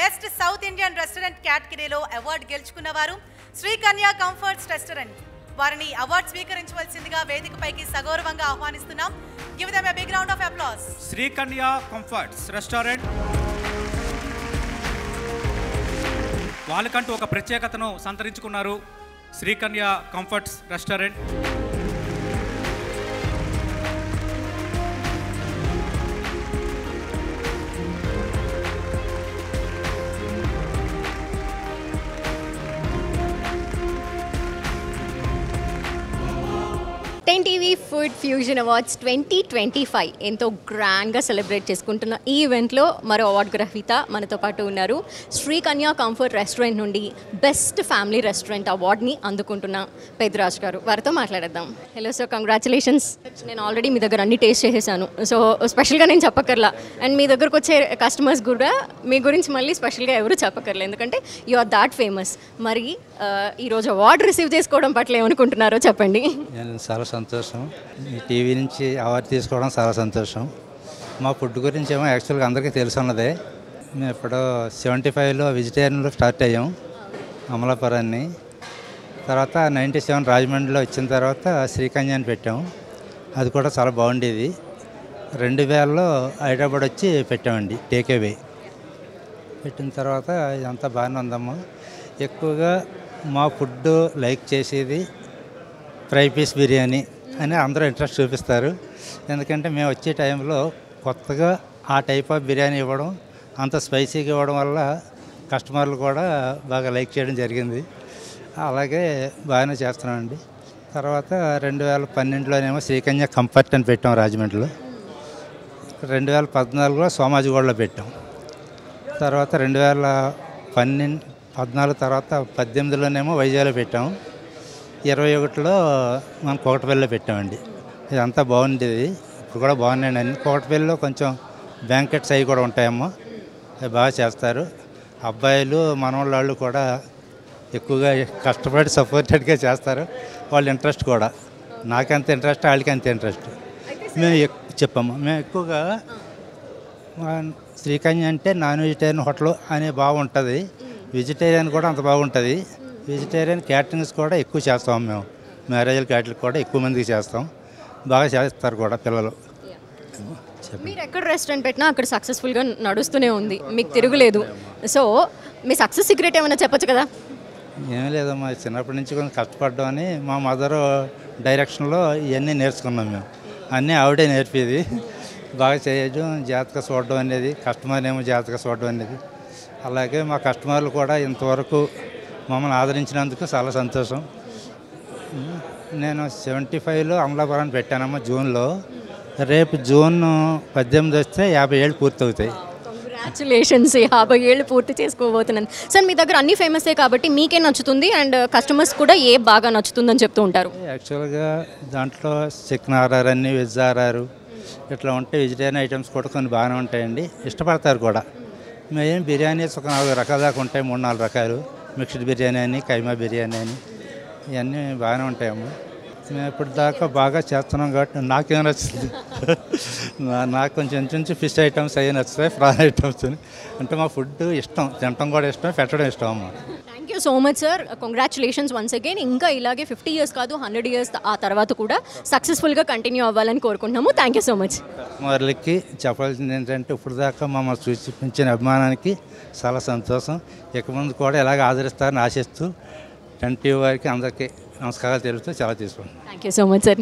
Best south Indian restaurant కేటగిరీలో award గెలుచుకున్నవారు Srikanya comforts restaurant. వారిని అవార్డు స్వీకరించవలసిందిగా వేదికపైకి సగౌరవంగా ఆహ్వానిస్తున్నాం. Give them a big round of applause. Srikanya comforts restaurant వాళ్ళకంటూ ఒక ప్రత్యేకతను సంతరించుకున్నారు. Srikanya comforts restaurant. Ten TV food fusion awards 2025 ఎంతో గ్రాండ్గా సెలబ్రేట్ చేసుకుంటున్న ఈ ఈవెంట్లో మరో అవార్డు గ్రహీత మనతో పాటు ఉన్నారు. శ్రీకన్య కంఫర్ట్ రెస్టారెంట్ నుండి బెస్ట్ ఫ్యామిలీ రెస్టారెంట్ అవార్డ్ని అందుకుంటున్న పెద్దరాజ్ గారు. వారితో మాట్లాడేద్దాం. Hello sir, congratulations. నేను ఆల్రెడీ మీ దగ్గర అన్ని టేస్ట్ చేసేసాను, సో స్పెషల్గా నేను చెప్పక్కర్లా. అండ్ మీ దగ్గరకు వచ్చే కస్టమర్స్ కూడా మీ గురించి మళ్ళీ స్పెషల్గా ఎవరు చెప్పక్కర్లేదు, ఎందుకంటే యు ఆర్ దాట్ ఫేమస్. మరి ఈరోజు అవార్డు రిసీవ్ చేసుకోవడం పట్ల ఏమనుకుంటున్నారో చెప్పండి. చాలా సంతోషం. ఈ టీవీ నుంచి అవార్డు తీసుకోవడం చాలా సంతోషం. మా ఫుడ్ గురించి ఏమో యాక్చువల్గా అందరికీ తెలిసి ఉన్నదే. మేము ఇప్పుడు 75లో వెజిటేరియన్లో స్టార్ట్ అయ్యాం అమలాపురాన్ని. తర్వాత 97 రాజమండ్రిలో వచ్చిన తర్వాత శ్రీకన్య అని పెట్టాం. అది కూడా చాలా బాగుండేది. 2000లో హైదరాబాద్ వచ్చి పెట్టామండి టేకేవే. పెట్టిన తర్వాత ఇదంతా బాగానే ఉందమ్మా. ఎక్కువగా మా ఫుడ్ లైక్ చేసేది ఫ్రై పీస్ బిర్యానీ అని అందరూ ఇంట్రెస్ట్ చూపిస్తారు. ఎందుకంటే మేము వచ్చే టైంలో కొత్తగా ఆ టైప్ ఆఫ్ బిర్యానీ ఇవ్వడం, అంత స్పైసీగా ఇవ్వడం వల్ల కస్టమర్లు కూడా బాగా లైక్ చేయడం జరిగింది. అలాగే బాగానే చేస్తున్నామండి. తర్వాత 2012లోనేమో శ్రీకన్య కంఫర్ట్ అని పెట్టాం రాజమండ్రిలో. 2014లో సోమాజిగూడలో పెట్టాం. తర్వాత 2014 తర్వాత 18లోనేమో వైజాగ్లో పెట్టాం. 21లో మనం కోకటపల్లిలో పెట్టామండి. ఇదంతా బాగుండేది. ఇప్పుడు కూడా బాగున్నాయండి అన్ని. కోకటపల్లిలో కొంచెం బ్యాంకెట్స్ అవి కూడా ఉంటాయమ్మా, అవి బాగా చేస్తారు. అబ్బాయిలు మనవాళ్ళు కూడా ఎక్కువగా కష్టపడి సపోర్టెడ్గా చేస్తారు. వాళ్ళ ఇంట్రెస్ట్ కూడా నాకెంత ఇంట్రెస్ట్, వాళ్ళకి అంత ఇంట్రెస్ట్. మేము చెప్పమ్మా, మేము ఎక్కువగా శ్రీకన్య అంటే నాన్ వెజిటేరియన్ హోటల్ అనే బాగుంటుంది. వెజిటేరియన్ కూడా అంత బాగుంటుంది. వెజిటేరియన్ క్యాటరింగ్స్ కూడా ఎక్కువ చేస్తాం మేము. మ్యారేజ్ల క్యాటరింగ్ కూడా ఎక్కువ మందికి చేస్తాం. బాగా చేస్తారు కూడా పిల్లలు. మీరు ఎక్కడ రెస్టారెంట్ పెట్టినా అక్కడ సక్సెస్ఫుల్గా నడుస్తూనే ఉంది, మీకు తిరుగులేదు. సో మీ సక్సెస్ సీక్రెట్ ఏమైనా చెప్పచ్చు కదా? ఏం లేదమ్మా, చిన్నప్పటి నుంచి కొంచెం కష్టపడ్డాం అని మా మదర్ డైరెక్షన్లో ఇవన్నీ నేర్చుకున్నాం మేము. అన్నీ ఆవిడే నేర్పేది. బాగా చేయడం, జాగ్రత్తగా చూడడం అనేది, కస్టమర్ ఏమో జాగ్రత్తగా చూడడం అనేది. అలాగే మా కస్టమర్లు కూడా ఇంతవరకు మమ్మల్ని ఆదరించినందుకు చాలా సంతోషం. నేను 75లో అమలాపురాన్ని పెట్టానమ్మా జూన్లో. రేపు జూన్ 18 వస్తే 50 ఏళ్ళు పూర్తవుతాయి. కంగ్రాచులేషన్స్, 50 ఏళ్ళు పూర్తి చేసుకోబోతున్నాను. సార్ మీ దగ్గర అన్ని ఫేమసే కాబట్టి మీకే నచ్చుతుంది అండ్ కస్టమర్స్ కూడా ఏ బాగా నచ్చుతుందని చెప్తూ ఉంటారు? యాక్చువల్గా దాంట్లో చికెన్ ఆర్ఆర్ అన్ని, వెజ్ ఆర్ఆర్ ఇట్లా ఉంటాయి. వెజిటేరియన్ ఐటమ్స్ కూడా కొన్ని బాగానే ఉంటాయండి, ఇష్టపడతారు కూడా. మేము బిర్యానీస్ ఒక 4 రకాల దాకా ఉంటాయి, 3-4 రకాలు. మిక్స్డ్ బిర్యానీ అని, కైమా బిర్యానీ అని, ఇవన్నీ బాగానే ఉంటాయమ్మా. మేము ఇప్పుడు దాకా బాగా చేస్తున్నాం కాబట్టి నాకేం నచ్చుతుంది. నాకు కొంచెం ఫిష్ ఐటమ్స్ అవి నచ్చుతాయి, ఫ్రాన్ ఐటమ్స్. అంటే మా ఫుడ్ ఇష్టం, తినటం కూడా ఇష్టం, పెట్టడం ఇష్టం అమ్మా. Thank you so much sir, congratulations once again. ఇంకా ఇలాగే 50 ఇయర్స్ కాదు 100 ఇయర్స్ ఆ తర్వాత కూడా సక్సెస్ఫుల్గా కంటిన్యూ అవ్వాలని కోరుకుంటున్నాము. Thank you so much. వాళ్ళకి చెప్పాల్సింది ఏంటంటే ఇప్పుడు దాకా మమ్మల్ని చూపించిన అభిమానానికి చాలా సంతోషం. ఇక ముందు కూడా ఎలాగ ఆదరిస్తారని ఆశిస్తూ 10 టీవీ వారికి అందరికీ నమస్కారాలు తెలుస్తూ చాలా తీసుకుంటాం. Thank you so much sir.